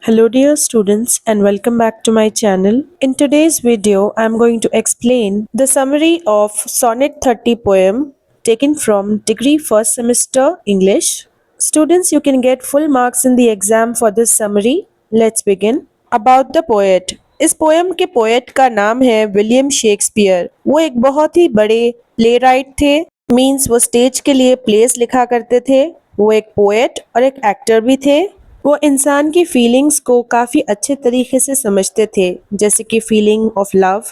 Hello dear students and welcome back to my channel. In today's video, I am going to explain the summary of Sonnet 30 poem taken from Degree First Semester English. Students, you can get full marks in the exam for this summary. Let's begin. About the poet. इस poem के poet का नाम है William Shakespeare. वो एक बहुत ही बड़े play right थे। मीन्स वो स्टेज के लिए प्लेस लिखा करते थे। वो एक पोएट और एक एक्टर भी थे। वो इंसान की फीलिंग्स को काफ़ी अच्छे तरीके से समझते थे, जैसे कि फीलिंग ऑफ लव,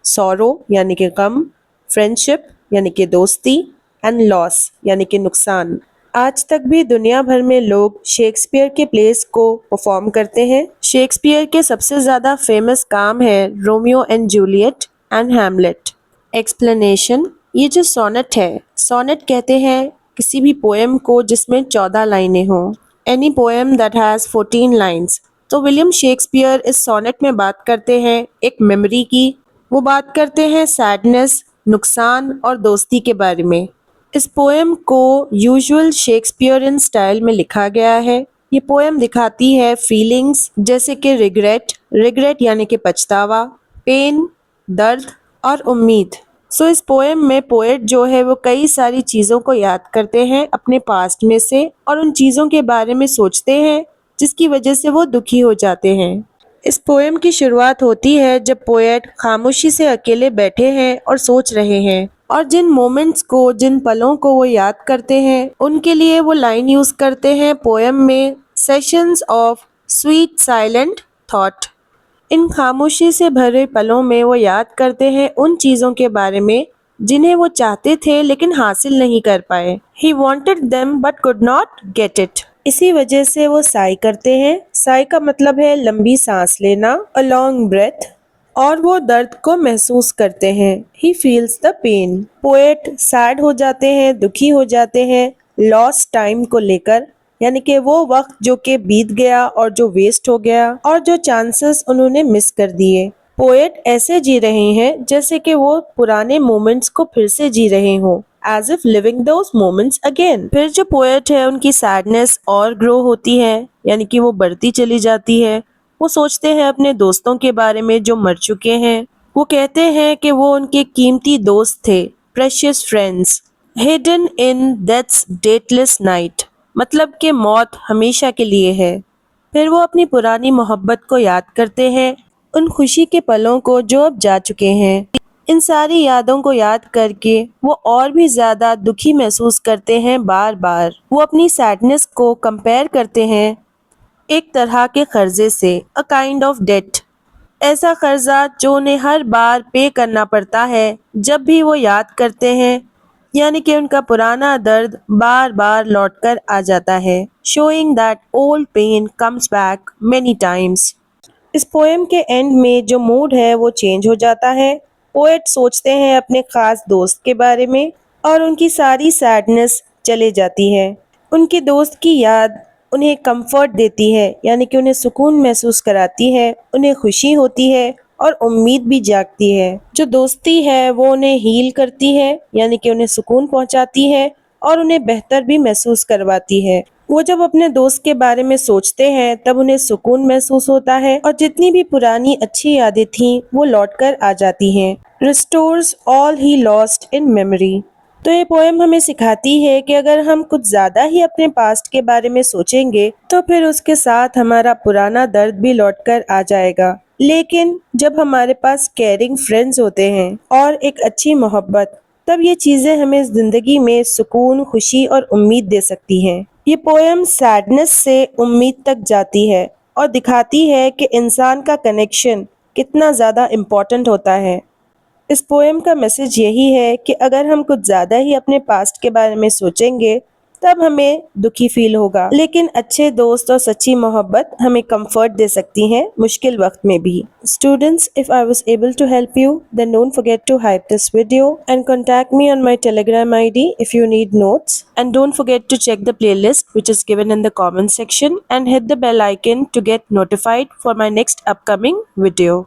सॉरो यानी कि गम, फ्रेंडशिप यानी कि दोस्ती एंड लॉस यानी कि नुकसान। आज तक भी दुनिया भर में लोग शेक्सपियर के प्लेस को परफॉर्म करते हैं। शेक्सपियर के सबसे ज़्यादा फेमस काम है Romeo and Juliet and Hamlet. Explanation, ये जो सोनेट है, सोनेट कहते हैं किसी भी पोएम को जिसमें 14 लाइनें हों। Any poem that has 14 lines. तो विलियम शेक्सपियर इस सोनेट में बात करते हैं एक मेमोरी की। वो बात करते हैं सैडनेस, नुकसान और दोस्ती के बारे में। इस पोएम को यूजुअल शेक्सपियरन स्टाइल में लिखा गया है। ये पोएम दिखाती है फीलिंग्स जैसे कि रिग्रेट यानी कि पछतावा, पेन, दर्द और उम्मीद। सो इस पोएम में पोएट जो है वो कई सारी चीज़ों को याद करते हैं अपने पास्ट में से और उन चीज़ों के बारे में सोचते हैं जिसकी वजह से वो दुखी हो जाते हैं। इस पोएम की शुरुआत होती है जब पोएट खामोशी से अकेले बैठे हैं और सोच रहे हैं, और जिन मोमेंट्स को, जिन पलों को वो याद करते हैं उनके लिए वो लाइन यूज़ करते हैं पोएम में, sessions of sweet silent thought. इन खामोशी से भरे पलों में वो याद करते हैं उन चीज़ों के बारे में जिन्हें वो चाहते थे लेकिन हासिल नहीं कर पाए। He wanted them but could not get it। इसी वजह से वो साई करते हैं। साई का मतलब है लंबी सांस लेना, a long breath। और वो दर्द को महसूस करते हैं, He feels the pain। Poet sad हो जाते हैं, दुखी हो जाते हैं लॉस्ट टाइम को लेकर, यानी कि वो वक्त जो कि बीत गया और जो वेस्ट हो गया और जो चांसेस उन्होंने मिस कर दिए। पोएट ऐसे जी रहे हैं जैसे कि वो पुराने मोमेंट्स को फिर से जी रहे हों, as if living those moments again. फिर जो पोएट है उनकी सैडनेस और ग्रो होती है, यानी कि वो बढ़ती चली जाती है। वो सोचते हैं अपने दोस्तों के बारे में जो मर चुके हैं। वो कहते हैं कि वो उनके कीमती दोस्त थे, precious friends, hidden in deaths dateless night, मतलब कि मौत हमेशा के लिए है। फिर वो अपनी पुरानी मोहब्बत को याद करते हैं, उन खुशी के पलों को जो अब जा चुके हैं। इन सारी यादों को याद करके वो और भी ज़्यादा दुखी महसूस करते हैं बार बार। वो अपनी सैडनेस को कंपेयर करते हैं एक तरह के कर्जे से, अ काइंड ऑफ डेट। ऐसा कर्जा जो उन्हें हर बार पे करना पड़ता है जब भी वो याद करते हैं, यानी कि उनका पुराना दर्द बार बार लौटकर आ जाता है। Showing that old pain comes back many times. इस पोएम के एंड में जो मूड है वो चेंज हो जाता है। पोएट सोचते हैं अपने खास दोस्त के बारे में और उनकी सारी सैडनेस चले जाती है। उनके दोस्त की याद उन्हें कंफर्ट देती है, यानी कि उन्हें सुकून महसूस कराती है, उन्हें खुशी होती है और उम्मीद भी जागती है। जो दोस्ती है वो उन्हें हील करती है, यानी कि उन्हें सुकून पहुंचाती है और उन्हें बेहतर भी महसूस करवाती है। वो जब अपने दोस्त के बारे में सोचते हैं तब उन्हें सुकून महसूस होता है और जितनी भी पुरानी अच्छी यादें थीं वो लौटकर आ जाती हैं। Restores all he lost in memory. तो ये पोएम हमें सिखाती है कि अगर हम कुछ ज़्यादा ही अपने पास्ट के बारे में सोचेंगे तो फिर उसके साथ हमारा पुराना दर्द भी लौटकर आ जाएगा। लेकिन जब हमारे पास केयरिंग फ्रेंड्स होते हैं और एक अच्छी मोहब्बत, तब ये चीज़ें हमें ज़िंदगी में सुकून, खुशी और उम्मीद दे सकती हैं। ये पोएम सैडनेस से उम्मीद तक जाती है और दिखाती है कि इंसान का कनेक्शन कितना ज़्यादा इम्पोर्टेंट होता है। इस पोएम का मैसेज यही है कि अगर हम कुछ ज़्यादा ही अपने पास्ट के बारे में सोचेंगे तब हमें दुखी फील होगा, लेकिन अच्छे दोस्त और सच्ची मोहब्बत हमें कंफर्ट दे सकती हैं मुश्किल वक्त में भी। Students, if I was able to help you, then don't forget to hype this video and contact me on my Telegram ID if you need notes. And don't forget to check the playlist which is given in the comment section and hit the bell icon to get notified for my next upcoming video.